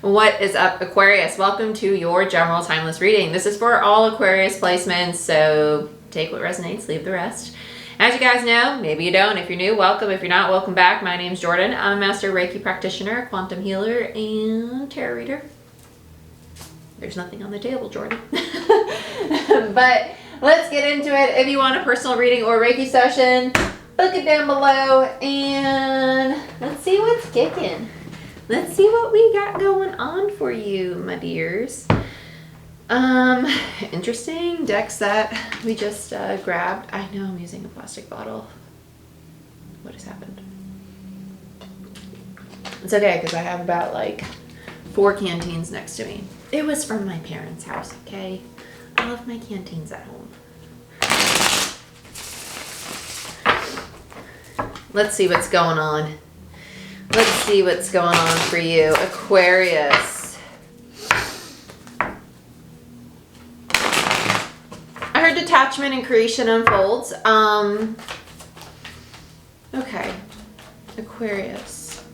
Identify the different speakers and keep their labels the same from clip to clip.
Speaker 1: What is up, Aquarius? Welcome to your general timeless reading. This is for all Aquarius placements, so take what resonates, leave the rest. As you guys know, maybe you don't. If you're new, welcome. If you're not, welcome back. My name's Jordyn. I'm a master Reiki practitioner, quantum healer, and tarot reader. There's nothing on the table, Jordyn. But let's get into it. If you want a personal reading or Reiki session, book it down below, and let's see what's kicking. Let's see what we got going on for you, my dears. Interesting decks that we just grabbed. I know I'm using a plastic bottle. What has happened? It's okay, because I have about like 4 canteens next to me. It was from my parents' house, okay? I love my canteens at home. Let's see what's going on. Let's see what's going on for you, Aquarius. I heard detachment and creation unfolds. Okay, Aquarius.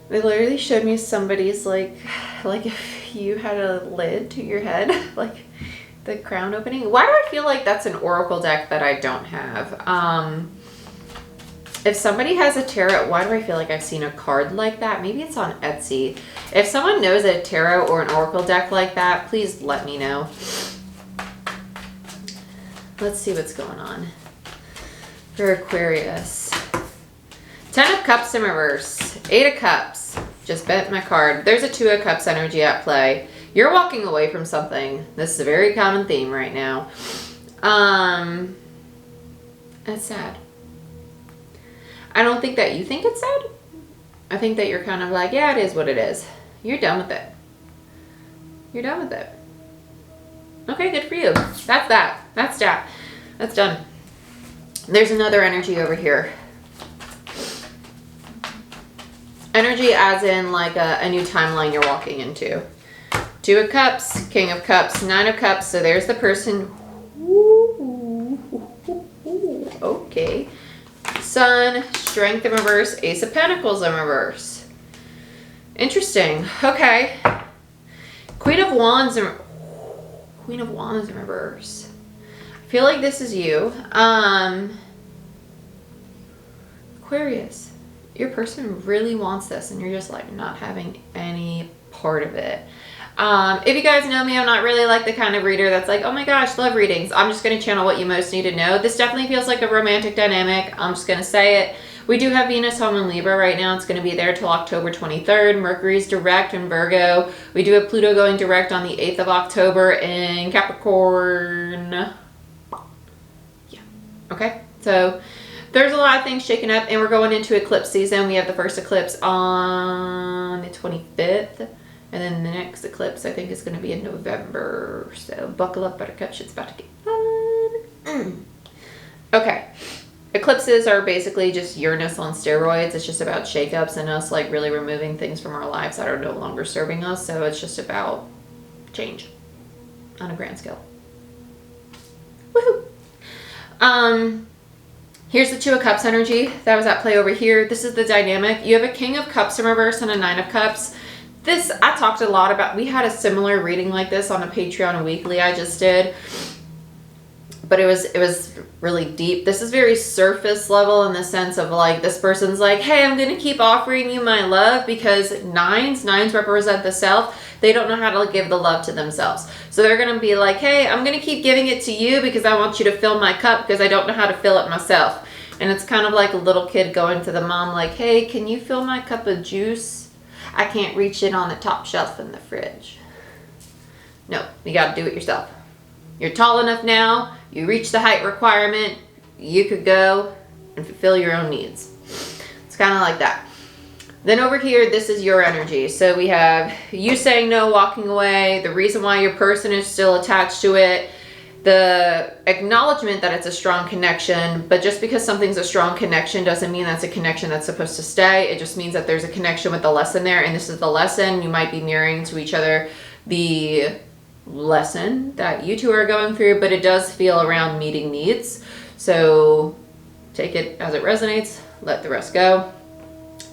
Speaker 1: They literally showed me somebody's like if you had a lid to your head, like the crown opening. Why do I feel like that's an oracle deck that I don't have? If somebody has a tarot, why do I feel like I've seen a card like that? Maybe it's on Etsy. If someone knows a tarot or an oracle deck like that, please let me know. Let's see what's going on for Aquarius. 10 of Cups in reverse. 8 of Cups. Just bent my card. There's a 2 of Cups energy at play. You're walking away from something. This is a very common theme right now. That's sad. I don't think that you think it's sad. I think that you're kind of like, yeah, it is what it is. You're done with it. You're done with it. Okay, good for you. That's that. That's that. That's done. There's another energy over here. Energy as in like a new timeline you're walking into. 2 of Cups, King of Cups, 9 of Cups. So there's the person. Ooh, okay. Sun, Strength in reverse, Ace of Pentacles in reverse. Interesting. Okay. Queen of Wands in reverse. I feel like this is you. Aquarius, your person really wants this and you're just like not having any part of it. If you guys know me, I'm not really like the kind of reader that's like, oh my gosh, love readings. I'm just going to channel what you most need to know. This definitely feels like a romantic dynamic. I'm just going to say it. We do have Venus home in Libra right now. It's going to be there till October 23rd. Mercury's direct in Virgo. We do have Pluto going direct on the 8th of October in Capricorn. Yeah. Okay. So there's a lot of things shaking up and we're going into eclipse season. We have the first eclipse on the 25th. And then the next eclipse, I think, is going to be in November. So buckle up, buttercup. Shit's about to get fun. Okay. Eclipses are basically just Uranus on steroids. It's just about shakeups and us like really removing things from our lives that are no longer serving us. So it's just about change on a grand scale. Woohoo! Here's the 2 of Cups energy that was at play over here. This is the dynamic. You have a King of Cups in reverse and a 9 of Cups. This, I talked a lot about. We had a similar reading like this on a Patreon weekly I just did. But it was really deep. This is very surface level in the sense of like this person's like, hey, I'm going to keep offering you my love because nines represent the self. They don't know how to give the love to themselves. So they're going to be like, hey, I'm going to keep giving it to you because I want you to fill my cup because I don't know how to fill it myself. And it's kind of like a little kid going to the mom like, hey, can you fill my cup of juice? I can't reach it on the top shelf in the fridge. No, you got to do it yourself. You're tall enough now. You reach the height requirement. You could go and fulfill your own needs. It's kind of like that. Then over here, this is your energy. So we have you saying no, walking away, the reason why your person is still attached to it, the acknowledgement that it's a strong connection, but just because something's a strong connection doesn't mean that's a connection that's supposed to stay. It just means that there's a connection with the lesson there, and this is the lesson. You might be mirroring to each other the lesson that you two are going through, but it does feel around meeting needs. So take it as it resonates, let the rest go.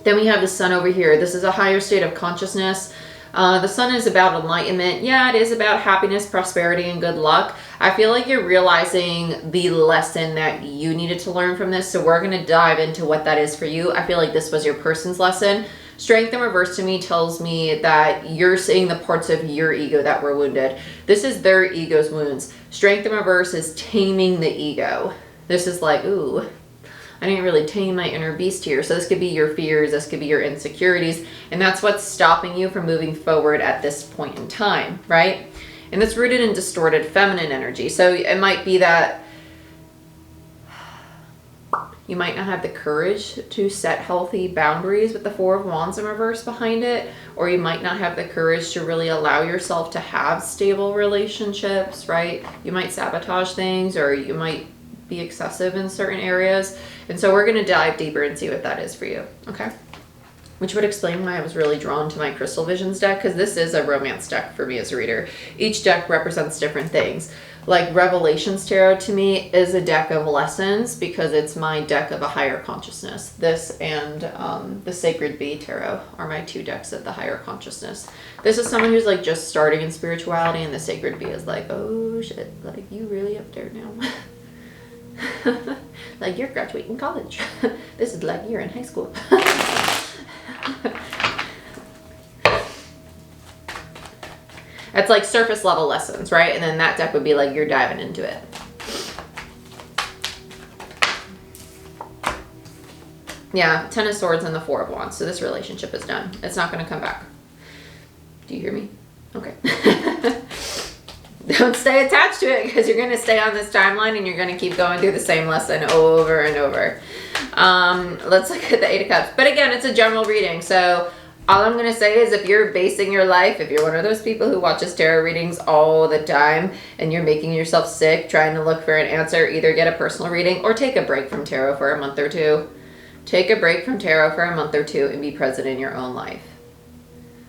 Speaker 1: Then we have the sun over here. This is a higher state of consciousness. The sun is about enlightenment. Yeah, it is about happiness, prosperity, and good luck. I feel like you're realizing the lesson that you needed to learn from this. So we're going to dive into what that is for you. I feel like this was your person's lesson. Strength in reverse to me tells me that you're seeing the parts of your ego that were wounded. This is their ego's wounds. Strength in reverse is taming the ego. This is like, ooh, I didn't really tame my inner beast here. So this could be your fears, this could be your insecurities, and that's what's stopping you from moving forward at this point in time, right? And that's rooted in distorted feminine energy. So it might be that you might not have the courage to set healthy boundaries with the Four of Wands in reverse behind it, or you might not have the courage to really allow yourself to have stable relationships, right? You might sabotage things, or you might be excessive in certain areas. And so we're going to dive deeper and see what that is for you, okay? Which would explain why I was really drawn to my Crystal Visions deck, because this is a romance deck for me as a reader. Each deck represents different things. Like Revelations Tarot to me is a deck of lessons because it's my deck of a higher consciousness. This and the Sacred Bee Tarot are my two decks of the higher consciousness. This is someone who's like just starting in spirituality, and the Sacred Bee is like, oh shit, like you really up there now. Like you're graduating college. This is like you're in high school. It's like surface level lessons, right? And then that deck would be like you're diving into it. Yeah, Ten of Swords and the Four of Wands. So this relationship is done. It's not going to come back. Do you hear me? Okay. Don't stay attached to it, because you're going to stay on this timeline and you're going to keep going through the same lesson over and over. Let's look at the Eight of Cups. But again, it's a general reading. So all I'm going to say is if you're basing your life, if you're one of those people who watches tarot readings all the time and you're making yourself sick trying to look for an answer, either get a personal reading or take a break from tarot for a month or two. Take a break from tarot for a month or two and be present in your own life.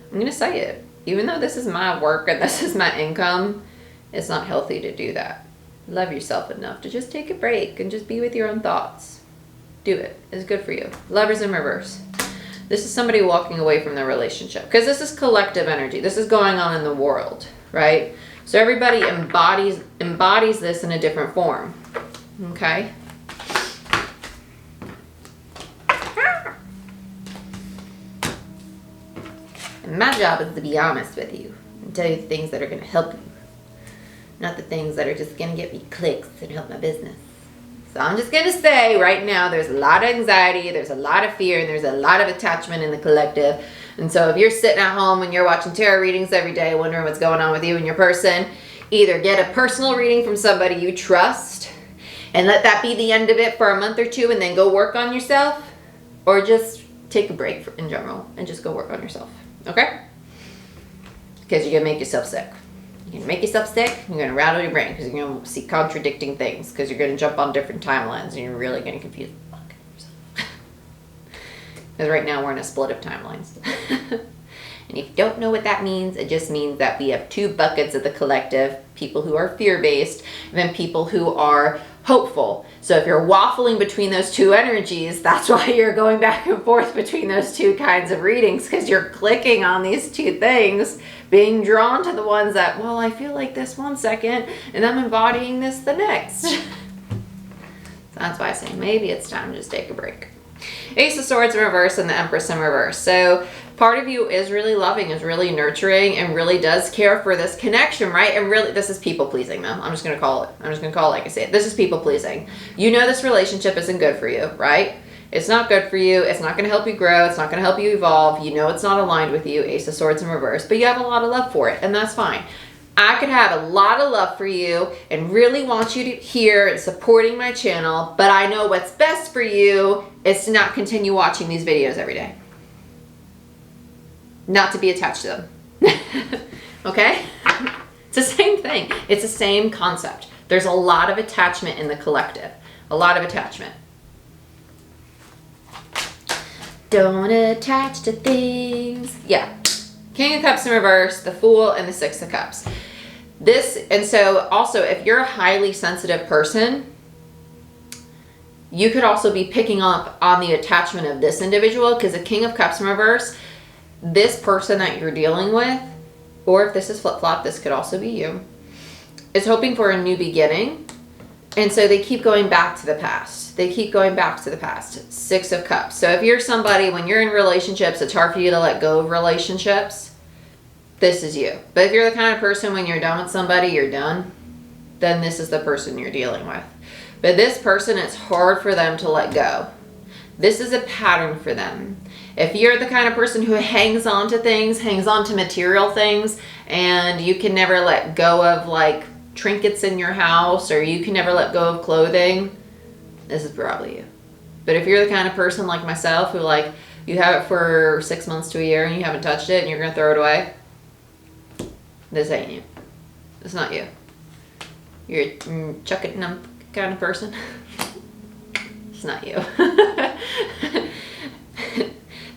Speaker 1: I'm going to say it. Even though this is my work and this is my income, it's not healthy to do that. Love yourself enough to just take a break and just be with your own thoughts. Do it. It's good for you. Lovers in reverse. This is somebody walking away from their relationship, because this is collective energy. This is going on in the world, right? So everybody embodies this in a different form. Okay? And my job is to be honest with you and tell you the things that are going to help you. Not the things that are just going to get me clicks and help my business. So I'm just going to say right now, there's a lot of anxiety, there's a lot of fear, and there's a lot of attachment in the collective. And so if you're sitting at home and you're watching tarot readings every day, wondering what's going on with you and your person, either get a personal reading from somebody you trust and let that be the end of it for a month or two and then go work on yourself, or just take a break in general and just go work on yourself. Okay? Because you're going to make yourself sick. You're going to make yourself sick, you're going to rattle your brain because you're going to see contradicting things, because you're going to jump on different timelines and you're really going to confuse the fuck out of yourself. Because right now we're in a split of timelines. And if you don't know what that means, it just means that we have two buckets of the collective, people who are fear-based and then people who are hopeful. So if you're waffling between those two energies, that's why you're going back and forth between those two kinds of readings, because you're clicking on these two things, being drawn to the ones that, well, I feel like this 1 second and I'm embodying this the next. So that's why I say maybe it's time to just take a break. Ace of Swords in reverse and the Empress in reverse. So part of you is really loving, is really nurturing, and really does care for this connection, right? And really, this is people pleasing though. I'm just going to call it. I'm just going to call it like I say it. This is people pleasing. You know this relationship isn't good for you, right? It's not good for you. It's not going to help you grow. It's not going to help you evolve. You know it's not aligned with you. Ace of Swords in reverse. But you have a lot of love for it, and that's fine. I could have a lot of love for you and really want you to hear and supporting my channel, but I know what's best for you is to not continue watching these videos every day. Not to be attached to them. Okay? It's the same thing. It's the same concept. There's a lot of attachment in the collective. A lot of attachment. Don't attach to things. Yeah. King of Cups in reverse, the Fool, and the Six of Cups. This, and so also if you're a highly sensitive person, you could also be picking up on the attachment of this individual, because a King of Cups in reverse, this person that you're dealing with, or if this is flip-flop, this could also be you, is hoping for a new beginning. And so they keep going back to the past. They keep going back to the past. 6 of Cups. So if you're somebody, when you're in relationships, it's hard for you to let go of relationships, this is you. But if you're the kind of person, when you're done with somebody, you're done, then this is the person you're dealing with. But this person, it's hard for them to let go. This is a pattern for them. If you're the kind of person who hangs on to things, hangs on to material things, and you can never let go of like trinkets in your house, or you can never let go of clothing, this is probably you. But if you're the kind of person like myself who like, you have it for 6 months to a year and you haven't touched it and you're going to throw it away, this ain't you. It's not you. You're a chuck it numb kind of person. It's not you.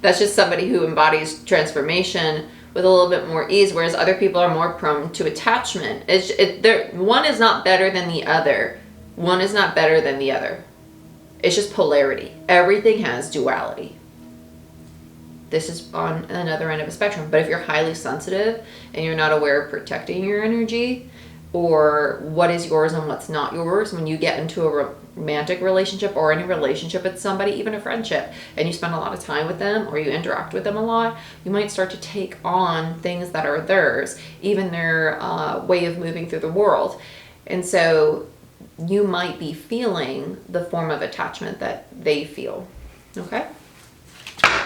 Speaker 1: That's just somebody who embodies transformation with a little bit more ease, whereas other people are more prone to attachment. One is not better than the other. One is not better than the other. It's just polarity. Everything has duality. This is on another end of a spectrum. But if you're highly sensitive and you're not aware of protecting your energy, or what is yours and what's not yours, when you get into a romantic relationship or any relationship with somebody, even a friendship, and you spend a lot of time with them or you interact with them a lot, you might start to take on things that are theirs, even their way of moving through the world. And so you might be feeling the form of attachment that they feel. Okay?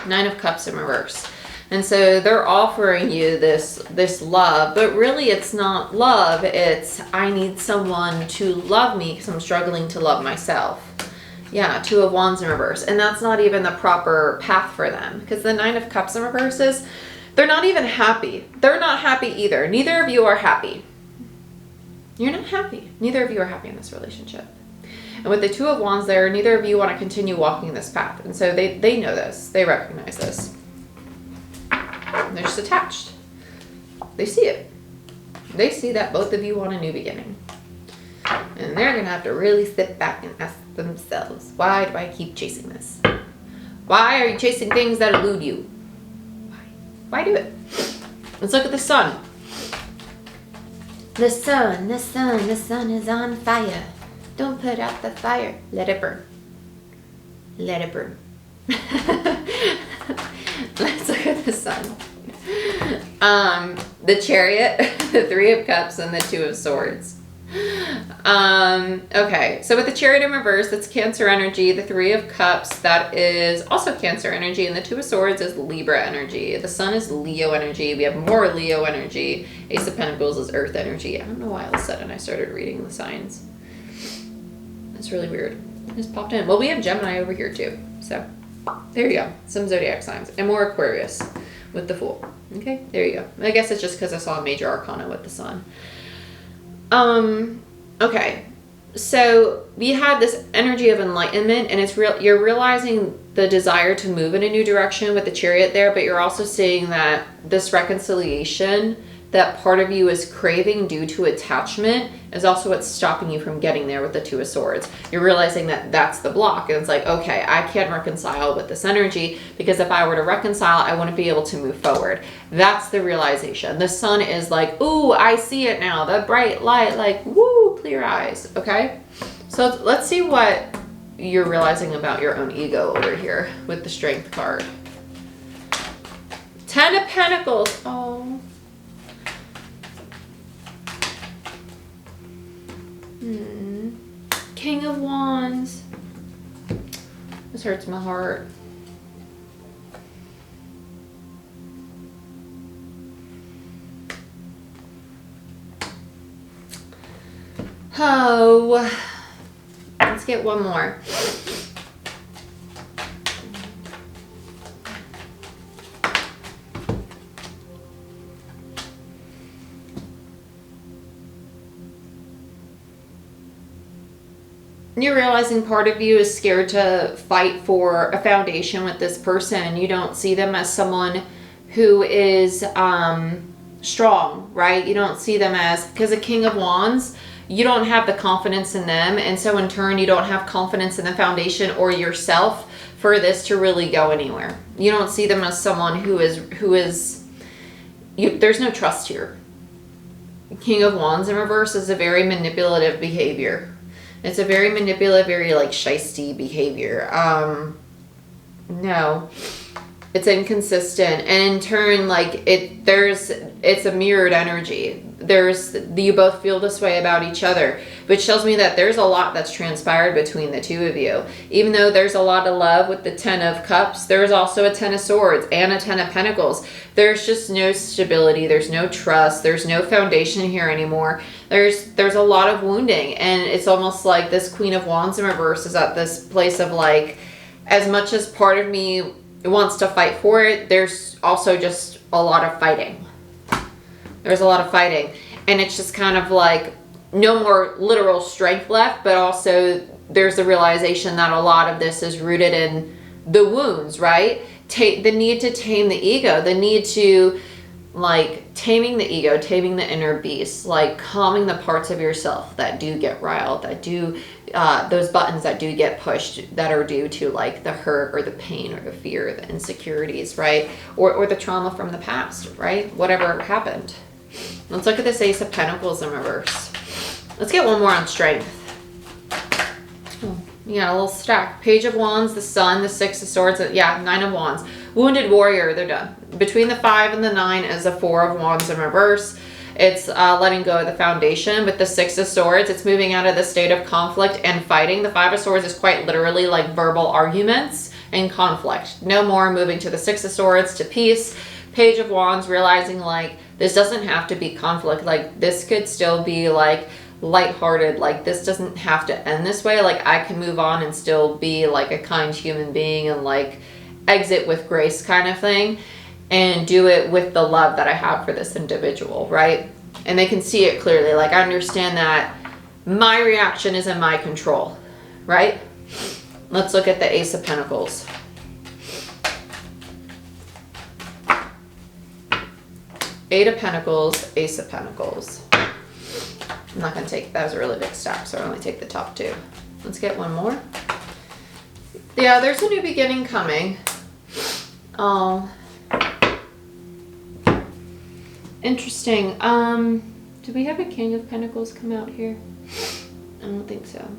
Speaker 1: 9 of Cups in reverse. And so they're offering you this love, but really it's not love. It's, I need someone to love me because I'm struggling to love myself. Yeah, 2 of Wands in reverse. And that's not even the proper path for them, because the 9 of Cups in reverse is, they're not even happy. They're not happy either. Neither of you are happy. You're not happy. Neither of you are happy in this relationship. And with the 2 of Wands there, neither of you want to continue walking this path. And so they know this. They recognize this. They're just attached. They see it. They see that both of you want a new beginning. And they're going to have to really sit back and ask themselves, why do I keep chasing this? Why are you chasing things that elude you? Why do it? Let's look at the sun. The sun is on fire. Don't put out the fire. Let it burn. Let it burn. Let's look at the sun. The Chariot, the 3 of Cups, and the 2 of Swords. Okay, so with the Chariot in reverse, that's Cancer energy. The 3 of Cups, that is also Cancer energy. And the 2 of Swords is Libra energy. The Sun is Leo energy. We have more Leo energy. Ace of Pentacles is Earth energy. I don't know why all of a sudden I started reading the signs. It's really weird. It just popped in. Well, we have Gemini over here too. So there you go. Some zodiac signs. And more Aquarius with the Fool. Okay, there you go. I guess it's just because I saw a major arcana with the Sun. Okay. So we had this energy of enlightenment, and it's real. You're realizing the desire to move in a new direction with the Chariot there, but you're also seeing that this reconciliation that part of you is craving due to attachment is also what's stopping you from getting there with the 2 of Swords. You're realizing that that's the block, and it's like, okay, I can't reconcile with this energy, because if I were to reconcile, I wouldn't be able to move forward. That's the realization. The Sun is like, ooh, I see it now. The bright light, like, woo, clear eyes. Okay, so let's see what you're realizing about your own ego over here with the Strength card. 10 of Pentacles. Oh. King of Wands. This hurts my heart. Oh, let's get one more. You're realizing part of you is scared to fight for a foundation with this person. You don't see them as someone who is strong, right? You don't see them as, because a King of Wands, you don't have the confidence in them. And so in turn, you don't have confidence in the foundation or yourself for this to really go anywhere. You don't see them as someone there's no trust here. King of Wands in reverse is a very manipulative behavior. It's a very manipulative, very like shisty behavior. No, it's inconsistent, and in turn, like it's a mirrored energy. You both feel this way about each other, which tells me that there's a lot that's transpired between the two of you. Even though there's a lot of love with the 10 of Cups, there's also a 10 of Swords and a 10 of Pentacles. There's just no stability. There's no trust. There's no foundation here anymore. There's a lot of wounding, and it's almost like this Queen of Wands in reverse is at this place of like, as much as part of me wants to fight for it, there's also just a lot of fighting. There's a lot of fighting, and it's just kind of like no more literal strength left, but also there's the realization that a lot of this is rooted in the wounds, right? The need to tame the ego, the need to like taming the ego, taming the inner beast, like calming the parts of yourself that do get riled, that do those buttons that do get pushed, that are due to like the hurt or the pain or the fear, the insecurities, right? Or the trauma from the past, right? Whatever happened. Let's look at this Ace of Pentacles in reverse. Let's get one more on strength. Oh, yeah, a little stack. Page of Wands, the Sun, the 6 of Swords, yeah, 9 of Wands. Wounded Warrior, they're done. Between the 5 and the 9 is a 4 of Wands in reverse. It's letting go of the foundation. With the 6 of Swords, it's moving out of the state of conflict and fighting. The 5 of Swords is quite literally like verbal arguments and conflict. No more moving to the 6 of Swords, to peace. Page of Wands, realizing like this doesn't have to be conflict. Like this could still be like lighthearted. Like this doesn't have to end this way. Like I can move on and still be like a kind human being and like exit with grace kind of thing, and do it with the love that I have for this individual, right? And they can see it clearly. Like I understand that my reaction is in my control, right? Let's look at the Ace of Pentacles. Eight of Pentacles, Ace of Pentacles. I'm not going to take, that was a really big stack, so I'll only take the top two. Let's get one more. Yeah, there's a new beginning coming. Oh, interesting. Do we have a King of Pentacles come out here? I don't think so.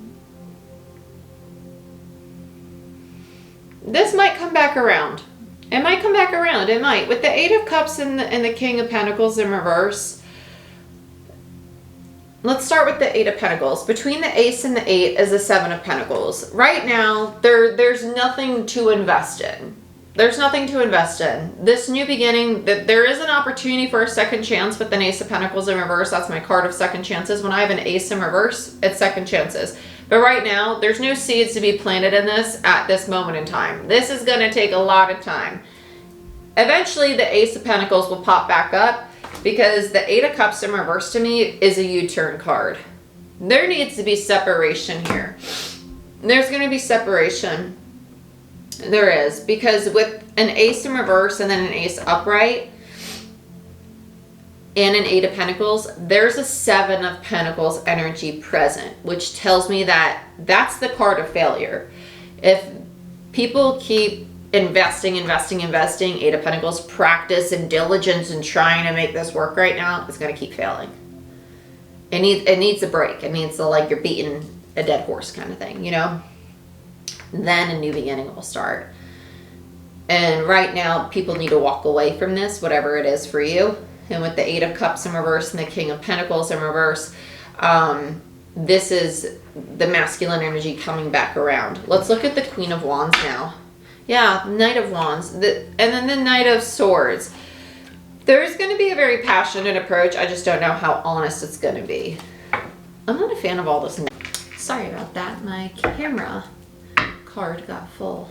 Speaker 1: This might come back around. It might come back around. It might. With the Eight of Cups and the King of Pentacles in reverse. Let's start with the Eight of Pentacles. Between the Ace and the Eight is the Seven of Pentacles. Right now, there's nothing to invest in. There's nothing to invest in. This new beginning, there is an opportunity for a second chance with an Ace of Pentacles in reverse. That's my card of second chances. When I have an Ace in reverse, it's second chances. But right now, there's no seeds to be planted in this at this moment in time. This is going to take a lot of time. Eventually, the Ace of Pentacles will pop back up because the Eight of Cups in reverse to me is a U-turn card. There needs to be separation here. There's going to be separation. There is, because with an Ace in reverse and then an Ace upright and an Eight of Pentacles, there's a Seven of Pentacles energy present, which tells me that that's the card of failure. If people keep investing, Eight of Pentacles, practice and diligence and trying to make this work right now, it's going to keep failing. It needs a break. It needs to, like, you're beating a dead horse kind of thing, you know? Then a new beginning will start. And right now, people need to walk away from this, whatever it is for you. And with the Eight of Cups in reverse and the King of Pentacles in reverse, this is the masculine energy coming back around. Let's look at the Queen of Wands now. Yeah, Knight of Wands. And then the Knight of Swords. There's going to be a very passionate approach. I just don't know how honest it's going to be. I'm not a fan of all this. Sorry about that. My camera card got full.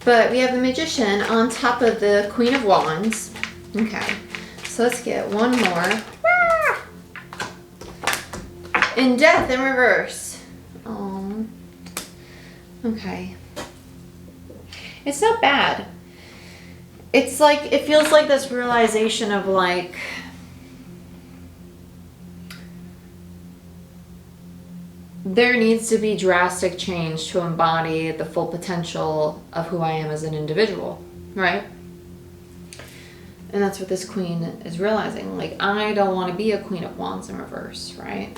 Speaker 1: But we have the Magician on top of the Queen of Wands. Okay. So let's get one more. In Death in reverse. Oh. Okay. It's not bad. It's like, it feels like this realization of like, there needs to be drastic change to embody the full potential of who I am as an individual, right? And that's what this queen is realizing. Like, I don't want to be a queen of wands in reverse, right?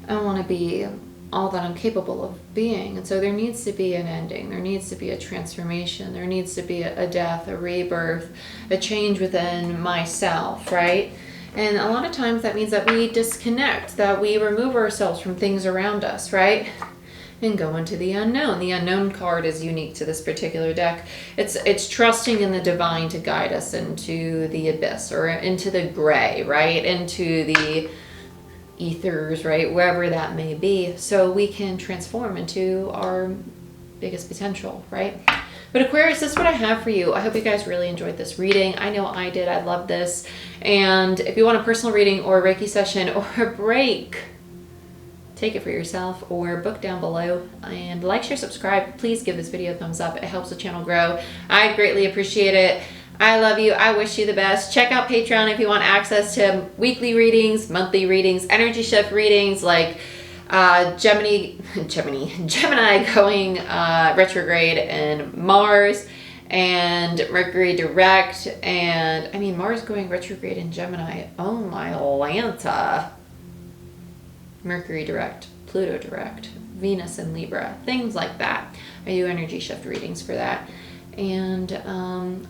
Speaker 1: I want to be all that I'm capable of being. And so there needs to be an ending. There needs to be a transformation. There needs to be a death, a rebirth, a change within myself, right? And a lot of times that means that we disconnect, that we remove ourselves from things around us, right? And go into the unknown. The unknown card is unique to this particular deck. It's trusting in the divine to guide us into the abyss, or into the gray, right? Into the ethers, right? Wherever that may be, so we can transform into our biggest potential, right? But Aquarius, this is what I have for you. I hope you guys really enjoyed this reading. I know I did. I love this. And if you want a personal reading or a Reiki session or a break, take it for yourself or book down below. And like, share, subscribe. Please give this video a thumbs up. It helps the channel grow. I greatly appreciate it. I love you. I wish you the best. Check out Patreon if you want access to weekly readings, monthly readings, energy shift readings, like Gemini going retrograde, and Mars and Mercury direct, and I mean Mars going retrograde in Gemini. Oh my Lanta. Mercury direct, Pluto direct, Venus in Libra, things like that. I do energy shift readings for that. And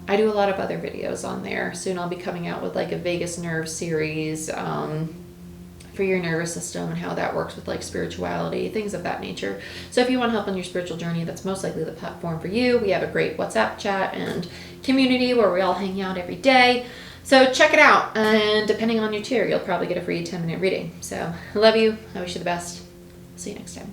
Speaker 1: I do a lot of other videos on there. Soon I'll be coming out with like a vagus nerve series for your nervous system and how that works with like spirituality, things of that nature. So if you want help on your spiritual journey, that's most likely the platform for you. We have a great WhatsApp chat and community where we all hang out every day. So check it out. And depending on your tier, you'll probably get a free 10-minute reading. So I love you. I wish you the best. See you next time.